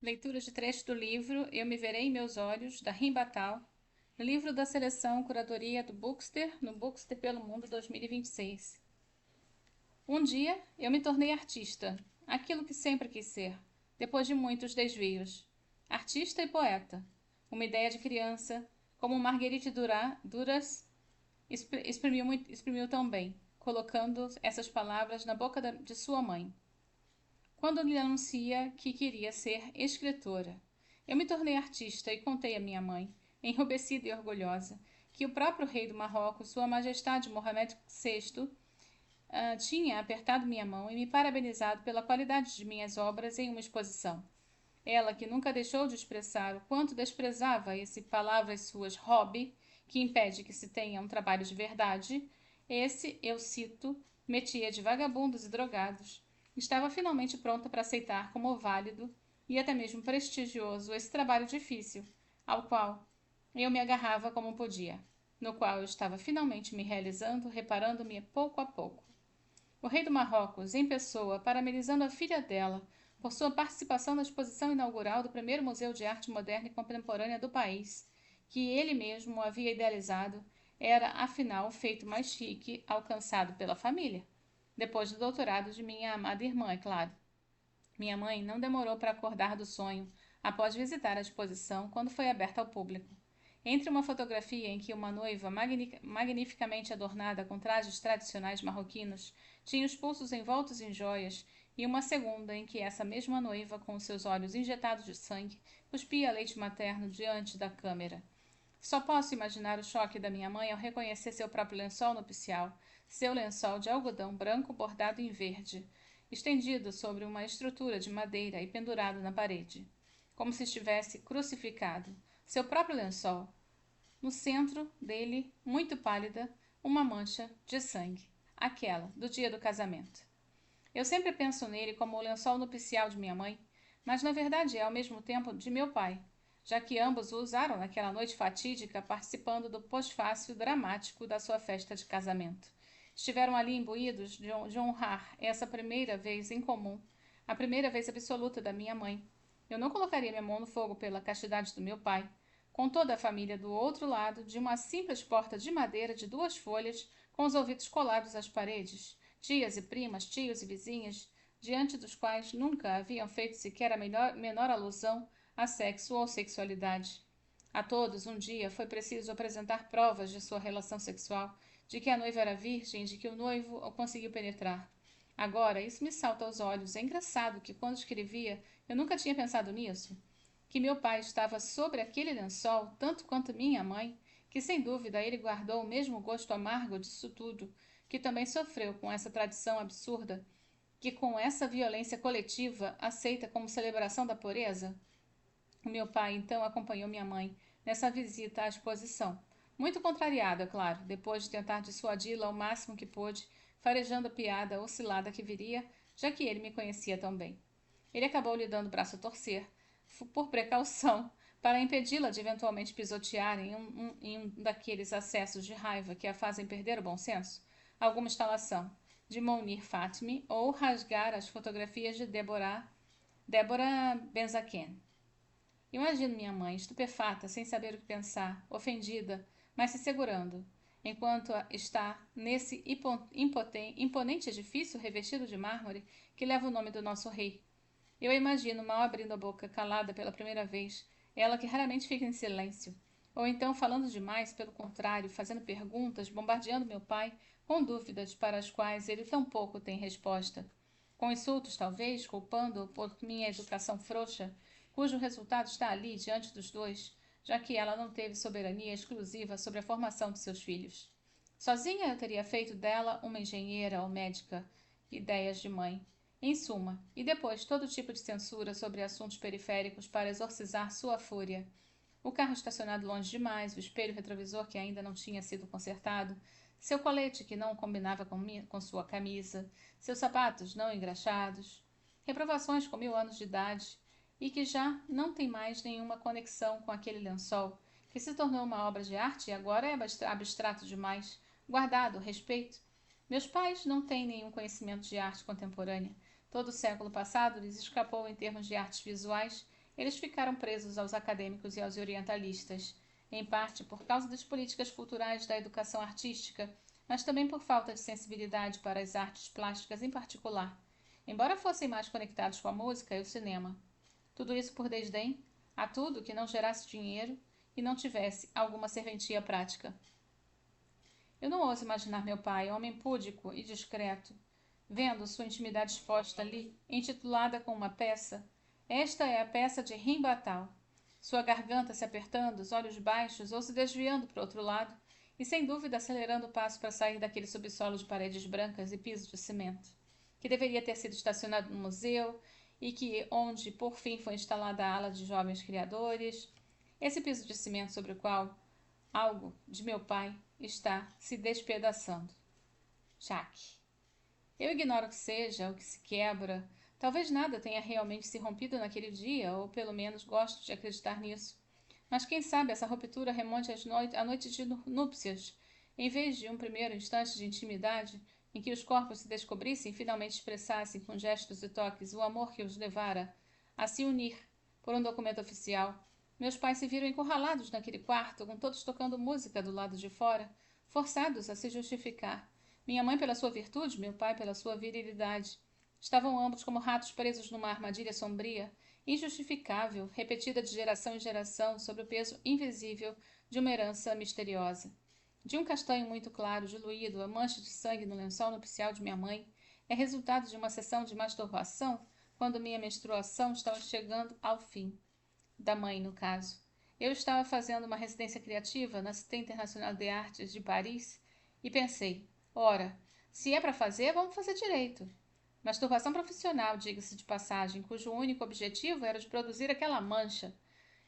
Leitura de trecho do livro Eu Me Verei em Meus Olhos, da Rim Batal, no livro da seleção Curadoria do Bookster, no Bookster pelo Mundo 2026. Um dia, eu me tornei artista, aquilo que sempre quis ser, depois de muitos desvios. Artista e poeta. Uma ideia de criança, como Marguerite Duras exprimiu tão bem, colocando essas palavras na boca de sua mãe quando lhe anuncia que queria ser escritora. Eu me tornei artista e contei à minha mãe, enrubescida e orgulhosa, que o próprio rei do Marrocos, Sua Majestade Mohamed VI, tinha apertado minha mão e me parabenizado pela qualidade de minhas obras em uma exposição. Ela, que nunca deixou de expressar o quanto desprezava esse palavras suas hobby, que impede que se tenha um trabalho de verdade, esse, eu cito, metia de vagabundos e drogados, estava finalmente pronta para aceitar como válido e até mesmo prestigioso esse trabalho difícil, ao qual eu me agarrava como podia, no qual eu estava finalmente me realizando, reparando-me pouco a pouco. O rei do Marrocos, em pessoa, parabenizando a filha dela por sua participação na exposição inaugural do primeiro Museu de Arte Moderna e Contemporânea do país, que ele mesmo havia idealizado, era, afinal, o feito mais chique alcançado pela família. Depois do doutorado de minha amada irmã, é claro. Minha mãe não demorou para acordar do sonho após visitar a exposição quando foi aberta ao público. Entre uma fotografia em que uma noiva magnificamente adornada com trajes tradicionais marroquinos tinha os pulsos envoltos em joias e uma segunda em que essa mesma noiva, com seus olhos injetados de sangue, cuspia leite materno diante da câmera. Só posso imaginar o choque da minha mãe ao reconhecer seu próprio lençol nupcial, seu lençol de algodão branco bordado em verde, estendido sobre uma estrutura de madeira e pendurado na parede, como se estivesse crucificado. Seu próprio lençol. No centro dele, muito pálida, uma mancha de sangue. Aquela do dia do casamento. Eu sempre penso nele como o lençol nupcial de minha mãe, mas na verdade é ao mesmo tempo de meu pai, já que ambos o usaram naquela noite fatídica participando do pós-fácil dramático da sua festa de casamento. Estiveram ali imbuídos de honrar essa primeira vez em comum, a primeira vez absoluta da minha mãe. Eu não colocaria minha mão no fogo pela castidade do meu pai, com toda a família do outro lado de uma simples porta de madeira de 2 folhas, com os ouvidos colados às paredes, tias e primas, tios e vizinhas, diante dos quais nunca haviam feito sequer a menor alusão a sexo ou sexualidade. A todos, um dia, foi preciso apresentar provas de sua relação sexual, de que a noiva era virgem, de que o noivo o conseguiu penetrar. Agora, isso me salta aos olhos. É engraçado que, quando escrevia, eu nunca tinha pensado nisso. Que meu pai estava sobre aquele lençol, tanto quanto minha mãe, que sem dúvida ele guardou o mesmo gosto amargo disso tudo, que também sofreu com essa tradição absurda, que com essa violência coletiva aceita como celebração da pureza. O meu pai então acompanhou minha mãe nessa visita à exposição. Muito contrariado, é claro, depois de tentar dissuadi-la ao máximo que pôde, farejando a piada oscilada que viria, já que ele me conhecia tão bem. Ele acabou lhe dando o braço a torcer, por precaução, para impedi-la de eventualmente pisotear em um daqueles acessos de raiva que a fazem perder o bom senso, alguma instalação de Mounir Fatmi ou rasgar as fotografias de Débora Benzaken. Imagino minha mãe, estupefata, sem saber o que pensar, ofendida, mas se segurando, enquanto está nesse imponente edifício revestido de mármore que leva o nome do nosso rei. Eu a imagino mal abrindo a boca, calada pela primeira vez, ela que raramente fica em silêncio, ou então falando demais, pelo contrário, fazendo perguntas, bombardeando meu pai com dúvidas para as quais ele tão pouco tem resposta. Com insultos, talvez, culpando-o por minha educação frouxa, cujo resultado está ali diante dos dois, já que ela não teve soberania exclusiva sobre a formação de seus filhos. Sozinha eu teria feito dela uma engenheira ou médica, ideias de mãe. Em suma, e depois todo tipo de censura sobre assuntos periféricos para exorcizar sua fúria. O carro estacionado longe demais, o espelho retrovisor que ainda não tinha sido consertado, seu colete que não combinava com sua camisa, seus sapatos não engraxados, reprovações com 1000 anos de idade, e que já não tem mais nenhuma conexão com aquele lençol, que se tornou uma obra de arte e agora é abstrato demais, guardado, respeito. Meus pais não têm nenhum conhecimento de arte contemporânea. Todo o século passado lhes escapou em termos de artes visuais Eles ficaram presos aos acadêmicos e aos orientalistas, em parte por causa das políticas culturais da educação artística, mas também por falta de sensibilidade para as artes plásticas em particular, embora fossem mais conectados com a música e o cinema. Tudo isso por desdém a tudo que não gerasse dinheiro e não tivesse alguma serventia prática. Eu não ouso imaginar meu pai, homem púdico e discreto, vendo sua intimidade exposta ali, intitulada com uma peça. Esta é a peça de Rimbatal. Sua garganta se apertando, os olhos baixos ou se desviando para o outro lado, e sem dúvida acelerando o passo para sair daquele subsolo de paredes brancas e piso de cimento, que deveria ter sido estacionado no museu e que onde por fim foi instalada a ala de jovens criadores. Esse piso de cimento sobre o qual algo de meu pai está se despedaçando. Jaque. Eu ignoro o que seja, o que se quebra. Talvez nada tenha realmente se rompido naquele dia, ou pelo menos gosto de acreditar nisso. Mas quem sabe essa ruptura remonte à noite de núpcias, em vez de um primeiro instante de intimidade, em que os corpos se descobrissem e finalmente expressassem com gestos e toques o amor que os levara a se unir por um documento oficial. Meus pais se viram encurralados naquele quarto, com todos tocando música do lado de fora, forçados a se justificar. Minha mãe pela sua virtude, meu pai pela sua virilidade. Estavam ambos como ratos presos numa armadilha sombria, injustificável, repetida de geração em geração sob o peso invisível de uma herança misteriosa. De um castanho muito claro, diluído, a mancha de sangue no lençol nupcial de minha mãe é resultado de uma sessão de masturbação quando minha menstruação estava chegando ao fim. Da mãe, no caso. Eu estava fazendo uma residência criativa na Cité Internacional de Artes de Paris e pensei, ora, se é para fazer, vamos fazer direito. Masturbação profissional, diga-se de passagem, cujo único objetivo era de produzir aquela mancha.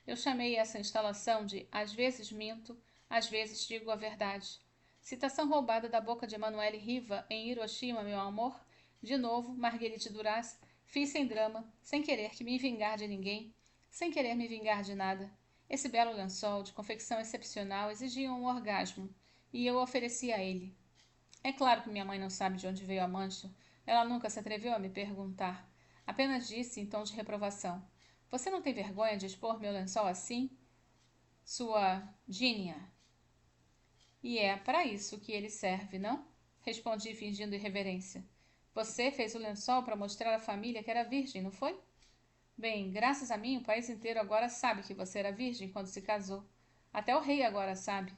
Eu chamei essa instalação de Às vezes minto, às vezes digo a verdade. Citação roubada da boca de Emanuele Riva em Hiroshima, meu amor. De novo, Marguerite Duras, fiz sem drama, sem querer que me vingar de ninguém, sem querer me vingar de nada. Esse belo lençol, de confecção excepcional, exigia um orgasmo, e eu ofereci a ele. É claro que minha mãe não sabe de onde veio a mancha. Ela nunca se atreveu a me perguntar. Apenas disse em tom de reprovação: Você não tem vergonha de expor meu lençol assim? Sua Gínia. E é para isso que ele serve, não? Respondi fingindo irreverência. Você fez o lençol para mostrar à família que era virgem, não foi? Bem, graças a mim, o país inteiro agora sabe que você era virgem quando se casou. Até o rei agora sabe.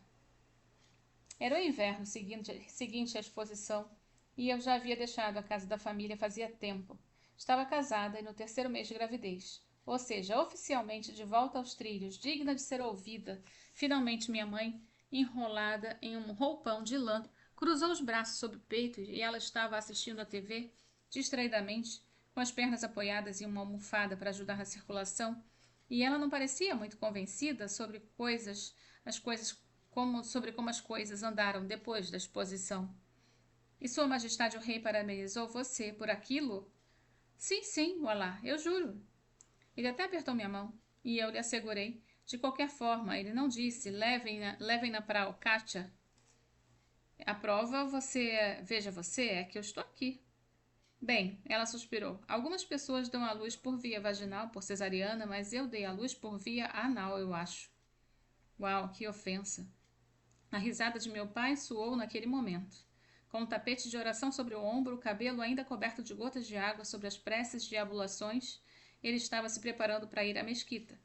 Era o inverno seguinte à exposição, e eu já havia deixado a casa da família fazia tempo. Estava casada e no terceiro mês de gravidez, ou seja, oficialmente de volta aos trilhos, digna de ser ouvida. Finalmente minha mãe, enrolada em um roupão de lã, cruzou os braços sobre o peito e ela estava assistindo à TV, distraidamente, com as pernas apoiadas em uma almofada para ajudar na circulação, e ela não parecia muito convencida sobre sobre como as coisas andaram depois da exposição. E Sua Majestade o Rei parabenizou você por aquilo? Sim, sim, voilà, eu juro. Ele até apertou minha mão, e eu lhe assegurei. De qualquer forma, ele não disse, levem-na para Alcátia. A prova, veja você, é que eu estou aqui. Bem, ela suspirou. Algumas pessoas dão à luz por via vaginal, por cesariana, mas eu dei à luz por via anal, eu acho. Uau, que ofensa. A risada de meu pai soou naquele momento. Com um tapete de oração sobre o ombro, o cabelo ainda coberto de gotas de água sobre as preces de abluções, ele estava se preparando para ir à mesquita.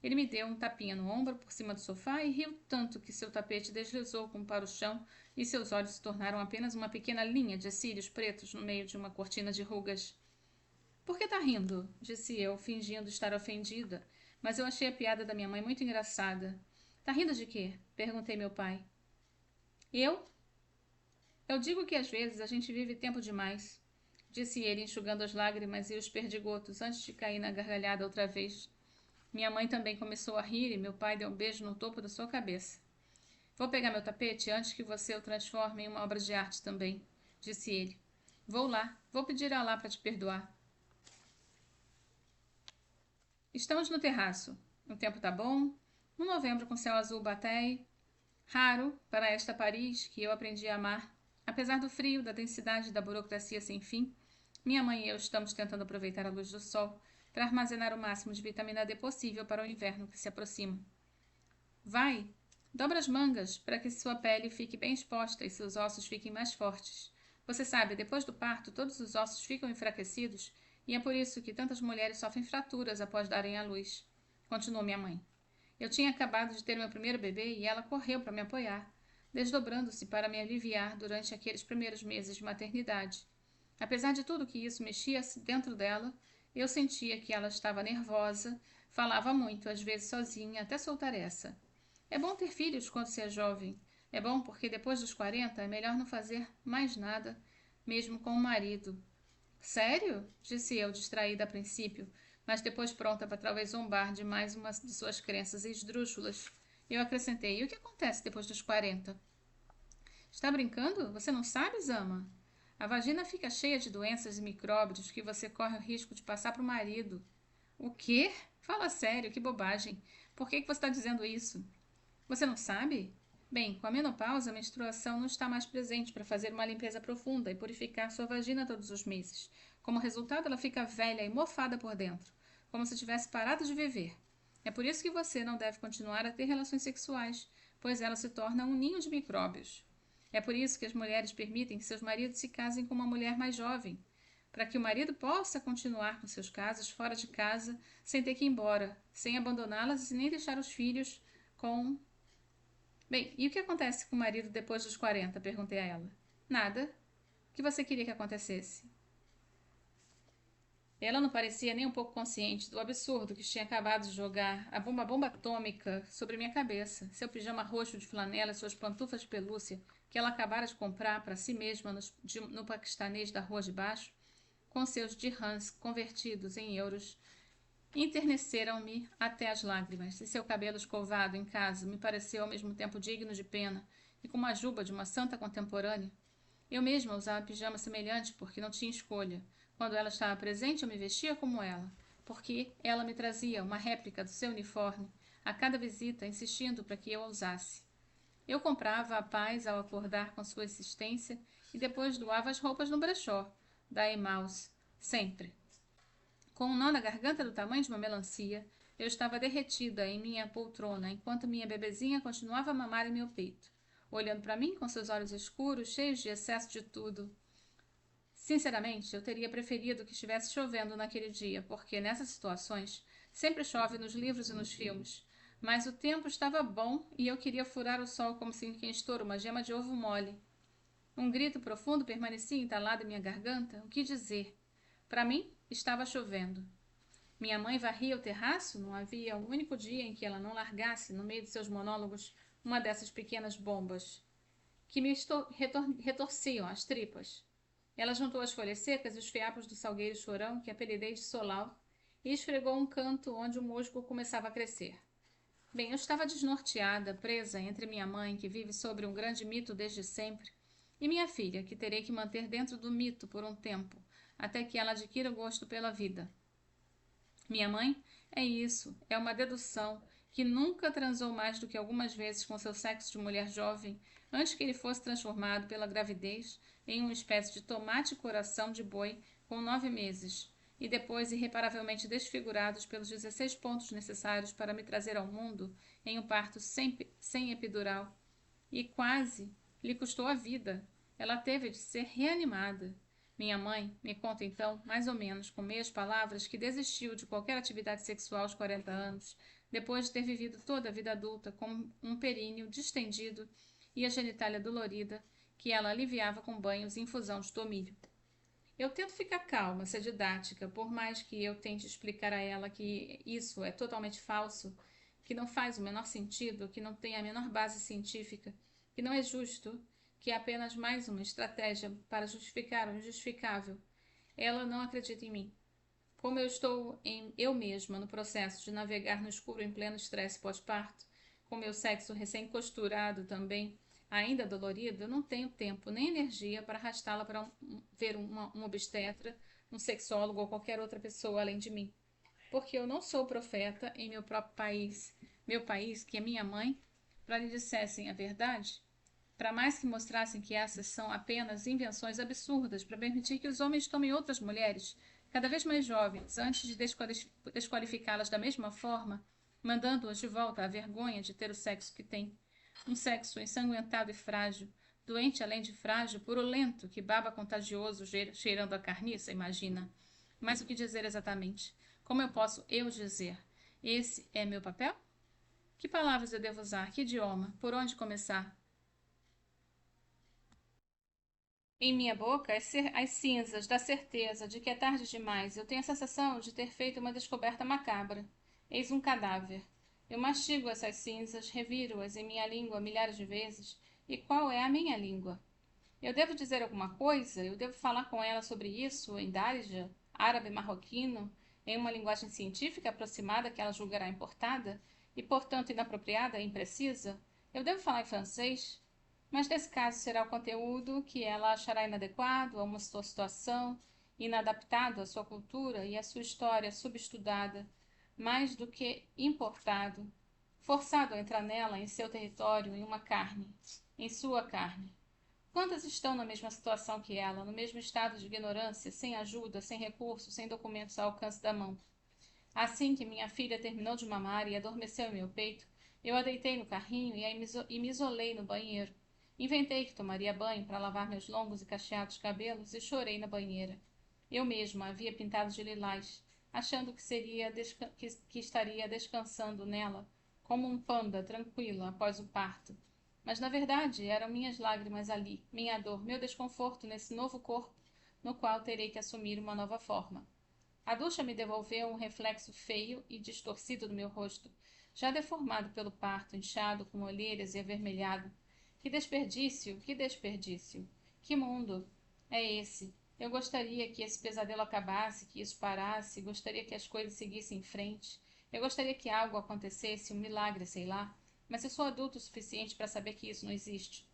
Ele me deu um tapinha no ombro por cima do sofá e riu tanto que seu tapete deslizou para o chão e seus olhos se tornaram apenas uma pequena linha de cílios pretos no meio de uma cortina de rugas. Por que tá rindo? Disse eu, fingindo estar ofendida, mas eu achei a piada da minha mãe muito engraçada. Tá rindo de quê? Perguntei meu pai. Eu? Eu digo que às vezes a gente vive tempo demais, disse ele, enxugando as lágrimas e os perdigotos antes de cair na gargalhada outra vez. Minha mãe também começou a rir e meu pai deu um beijo no topo da sua cabeça. Vou pegar meu tapete antes que você o transforme em uma obra de arte também, disse ele. Vou lá, vou pedir a Alá para te perdoar. Estamos no terraço. O tempo tá bom. Um novembro com céu azul batei. Raro para esta Paris que eu aprendi a amar. Apesar do frio, da densidade da burocracia sem fim, minha mãe e eu estamos tentando aproveitar a luz do sol, para armazenar o máximo de vitamina D possível para o inverno que se aproxima. Vai! Dobra as mangas para que sua pele fique bem exposta e seus ossos fiquem mais fortes. Você sabe, depois do parto, todos os ossos ficam enfraquecidos e é por isso que tantas mulheres sofrem fraturas após darem à luz. Continuou minha mãe. Eu tinha acabado de ter meu primeiro bebê e ela correu para me apoiar, desdobrando-se para me aliviar durante aqueles primeiros meses de maternidade. Apesar de tudo que isso mexia dentro dela, eu sentia que ela estava nervosa, falava muito, às vezes sozinha, até soltar essa. É bom ter filhos quando se é jovem. É bom porque depois dos 40 é melhor não fazer mais nada, mesmo com o marido. Sério? Disse eu, distraída a princípio, mas depois pronta para talvez zombar de mais uma de suas crenças esdrúxulas. Eu acrescentei, e o que acontece depois dos 40? Está brincando? Você não sabe, Zama? A vagina fica cheia de doenças e micróbios que você corre o risco de passar para o marido. O quê? Fala sério, que bobagem. Por que você está dizendo isso? Você não sabe? Bem, com a menopausa, a menstruação não está mais presente para fazer uma limpeza profunda e purificar sua vagina todos os meses. Como resultado, ela fica velha e mofada por dentro, como se tivesse parado de viver. É por isso que você não deve continuar a ter relações sexuais, pois ela se torna um ninho de micróbios. É por isso que as mulheres permitem que seus maridos se casem com uma mulher mais jovem, para que o marido possa continuar com seus casos fora de casa, sem ter que ir embora, sem abandoná-las e nem deixar os filhos com... Bem, e o que acontece com o marido depois dos 40? Perguntei a ela. Nada. O que você queria que acontecesse? Ela não parecia nem um pouco consciente do absurdo que tinha acabado de jogar a bomba atômica sobre minha cabeça, seu pijama roxo de flanela e suas pantufas de pelúcia que ela acabara de comprar para si mesma no paquistanês da rua de baixo, com seus dirhams convertidos em euros, enterneceram-me até as lágrimas, e seu cabelo escovado em casa me pareceu ao mesmo tempo digno de pena e com uma juba de uma santa contemporânea. Eu mesma usava pijama semelhante porque não tinha escolha. Quando ela estava presente, eu me vestia como ela, porque ela me trazia uma réplica do seu uniforme a cada visita, insistindo para que eu a usasse. Eu comprava a paz ao acordar com sua existência e depois doava as roupas no brechó da Emaus, sempre. Com um nó na garganta do tamanho de uma melancia, eu estava derretida em minha poltrona enquanto minha bebezinha continuava a mamar em meu peito, olhando para mim com seus olhos escuros, cheios de excesso de tudo. Sinceramente, eu teria preferido que estivesse chovendo naquele dia, porque nessas situações sempre chove nos livros e nos filmes. Mas o tempo estava bom e eu queria furar o sol como se quem estoura uma gema de ovo mole. Um grito profundo permanecia entalado em minha garganta. O que dizer? Para mim, estava chovendo. Minha mãe varria o terraço, não havia um único dia em que ela não largasse, no meio de seus monólogos, uma dessas pequenas bombas, que me retorciam as tripas. Ela juntou as folhas secas e os fiapos do salgueiro chorão, que apelidei de solau, e esfregou um canto onde o musgo começava a crescer. Bem, eu estava desnorteada, presa entre minha mãe, que vive sobre um grande mito desde sempre, e minha filha, que terei que manter dentro do mito por um tempo, até que ela adquira o gosto pela vida. Minha mãe? É isso, é uma dedução, que nunca transou mais do que algumas vezes com seu sexo de mulher jovem, antes que ele fosse transformado pela gravidez em uma espécie de tomate coração de boi com 9 meses, e depois irreparavelmente desfigurados pelos 16 pontos necessários para me trazer ao mundo em um parto sem epidural. E quase lhe custou a vida. Ela teve de ser reanimada. Minha mãe me conta então, mais ou menos com meias palavras, que desistiu de qualquer atividade sexual aos 40 anos, depois de ter vivido toda a vida adulta com um períneo distendido e a genitália dolorida, que ela aliviava com banhos e infusão de tomilho. Eu tento ficar calma, ser didática, por mais que eu tente explicar a ela que isso é totalmente falso, que não faz o menor sentido, que não tem a menor base científica, que não é justo, que é apenas mais uma estratégia para justificar o injustificável. Ela não acredita em mim. Como eu estou eu mesma no processo de navegar no escuro em pleno estresse pós-parto, com meu sexo recém-costurado também, ainda dolorido, eu não tenho tempo nem energia para arrastá-la para ver um obstetra, um sexólogo ou qualquer outra pessoa além de mim. Porque eu não sou profeta em meu país, que é minha mãe, para lhe dissessem a verdade, para mais que mostrassem que essas são apenas invenções absurdas para permitir que os homens tomem outras mulheres, cada vez mais jovens, antes de desqualificá-las da mesma forma, mandando-as de volta à vergonha de ter o sexo que têm. Um sexo ensanguentado e frágil, doente além de frágil, purulento, que baba contagioso, cheirando a carniça, imagina. Mas o que dizer exatamente? Como eu posso dizer? Esse é meu papel? Que palavras eu devo usar? Que idioma? Por onde começar? Em minha boca, as cinzas da certeza de que é tarde demais. Eu tenho a sensação de ter feito uma descoberta macabra. Eis um cadáver. Eu mastigo essas cinzas, reviro-as em minha língua milhares de vezes. E qual é a minha língua? Eu devo dizer alguma coisa? Eu devo falar com ela sobre isso em Dárija, árabe marroquino, em uma linguagem científica aproximada que ela julgará importada e, portanto, inapropriada e imprecisa? Eu devo falar em francês? Mas nesse caso será o conteúdo que ela achará inadequado a uma sua situação, inadaptado à sua cultura e à sua história subestudada, mais do que importado, forçado a entrar nela, em seu território, em uma carne, em sua carne. Quantas estão na mesma situação que ela, no mesmo estado de ignorância, sem ajuda, sem recursos, sem documentos ao alcance da mão? Assim que minha filha terminou de mamar e adormeceu em meu peito, eu a deitei no carrinho e me isolei no banheiro. Inventei que tomaria banho para lavar meus longos e cacheados cabelos e chorei na banheira. Eu mesma havia pintado de lilás, achando que estaria descansando nela, como um panda tranquilo após o parto. Mas na verdade eram minhas lágrimas ali, minha dor, meu desconforto nesse novo corpo, no qual terei que assumir uma nova forma. A ducha me devolveu um reflexo feio e distorcido do meu rosto, já deformado pelo parto, inchado, com olheiras e avermelhado. Que desperdício, que desperdício! Que mundo é esse? Eu gostaria que esse pesadelo acabasse, que isso parasse, gostaria que as coisas seguissem em frente. Eu gostaria que algo acontecesse, um milagre, sei lá. Mas eu sou adulto o suficiente para saber que isso não existe.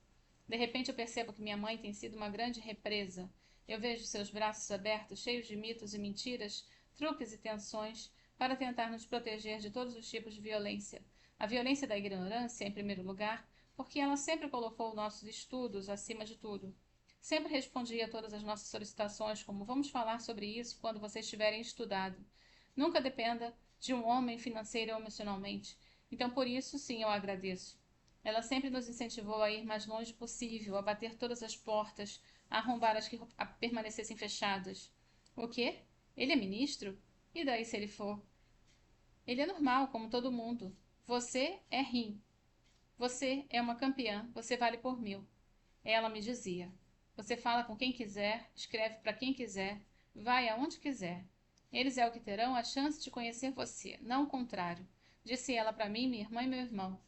De repente eu percebo que minha mãe tem sido uma grande represa. Eu vejo seus braços abertos, cheios de mitos e mentiras, truques e tensões, para tentar nos proteger de todos os tipos de violência. A violência da ignorância, em primeiro lugar, porque ela sempre colocou nossos estudos acima de tudo. Sempre respondia a todas as nossas solicitações como vamos falar sobre isso quando vocês tiverem estudado. Nunca dependa de um homem financeiro ou emocionalmente. Então por isso, sim, eu agradeço. Ela sempre nos incentivou a ir mais longe possível, a bater todas as portas, a arrombar as que permanecessem fechadas. O quê? Ele é ministro? E daí se ele for? Ele é normal, como todo mundo. Você é rim. Você é uma campeã, você vale por 1000. Ela me dizia. Você fala com quem quiser, escreve para quem quiser, vai aonde quiser. Eles é o que terão a chance de conhecer você, não o contrário. Disse ela para mim, minha irmã e meu irmão.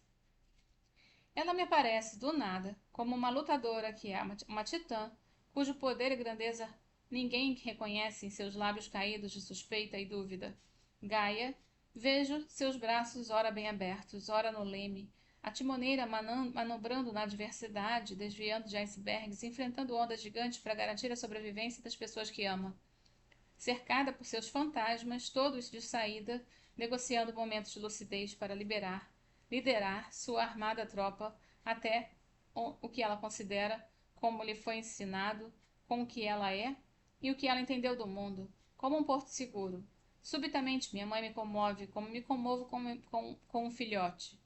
Ela me aparece, do nada, como uma lutadora que é uma titã, cujo poder e grandeza ninguém reconhece em seus lábios caídos de suspeita e dúvida. Gaia, vejo seus braços ora bem abertos, ora no leme, a timoneira manobrando na adversidade, desviando de icebergs, enfrentando ondas gigantes para garantir a sobrevivência das pessoas que ama. Cercada por seus fantasmas, todos de saída, negociando momentos de lucidez para liderar sua armada tropa até o que ela considera, como lhe foi ensinado, com o que ela é e o que ela entendeu do mundo, como um porto seguro. Subitamente minha mãe me comove, como me comovo com um filhote.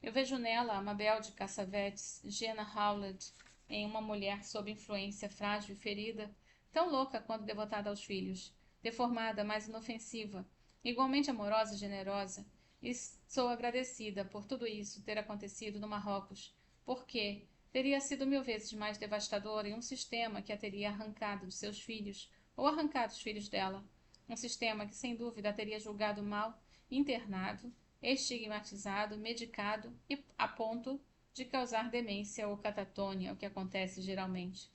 Eu vejo nela a Mabel de Cassavetes, Jenna Howlett, em uma mulher sob influência frágil e ferida, tão louca quanto devotada aos filhos, deformada, mas inofensiva, igualmente amorosa e generosa, e sou agradecida por tudo isso ter acontecido no Marrocos, porque teria sido 1000 vezes mais devastador em um sistema que a teria arrancado de seus filhos, ou arrancado os filhos dela. Um sistema que sem dúvida a teria julgado mal, internado, estigmatizado, medicado e a ponto de causar demência ou catatônia, o que acontece geralmente.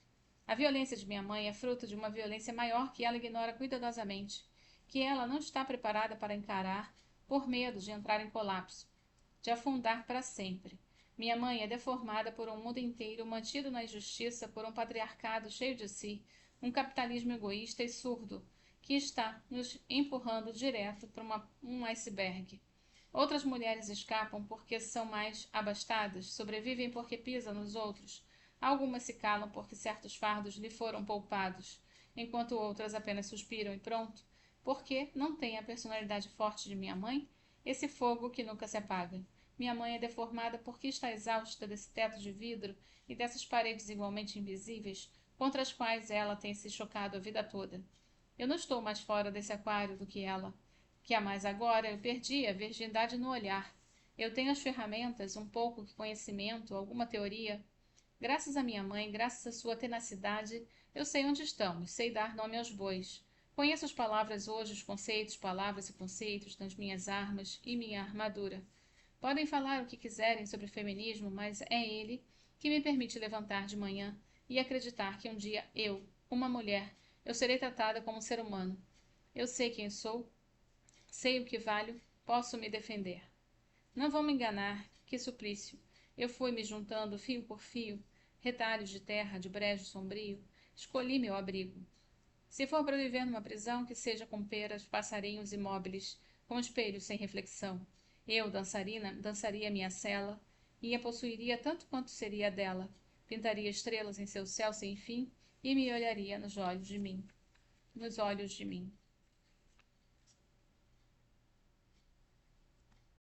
A violência de minha mãe é fruto de uma violência maior que ela ignora cuidadosamente, que ela não está preparada para encarar por medo de entrar em colapso, de afundar para sempre. Minha mãe é deformada por um mundo inteiro mantido na injustiça por um patriarcado cheio de si, um capitalismo egoísta e surdo, que está nos empurrando direto para um iceberg. Outras mulheres escapam porque são mais abastadas, sobrevivem porque pisam nos outros. Algumas se calam porque certos fardos lhe foram poupados, enquanto outras apenas suspiram e pronto, Porque não tem a personalidade forte de minha mãe, esse fogo que nunca se apaga. Minha mãe é deformada porque está exausta desse teto de vidro e dessas paredes igualmente invisíveis contra as quais ela tem se chocado a vida toda. Eu não estou mais fora desse aquário do que ela. Que a mais agora eu perdi a virgindade no olhar. Eu tenho as ferramentas, um pouco de conhecimento, alguma teoria. Graças à minha mãe, graças à sua tenacidade, eu sei onde estamos, sei dar nome aos bois. Conheço as palavras hoje, os conceitos, palavras e conceitos das minhas armas e minha armadura. Podem falar o que quiserem sobre feminismo, mas é ele que me permite levantar de manhã e acreditar que um dia eu, uma mulher, eu serei tratada como um ser humano. Eu sei quem sou, sei o que valho, posso me defender. Não vão me enganar, que suplício. Eu fui me juntando fio por fio, retalhos de terra, de brejo sombrio, escolhi meu abrigo. Se for para viver numa prisão, que seja com peras, passarinhos imóveis, com espelhos sem reflexão. Eu, dançarina, dançaria minha cela, e a possuiria tanto quanto seria a dela. Pintaria estrelas em seu céu sem fim, e me olharia nos olhos de mim.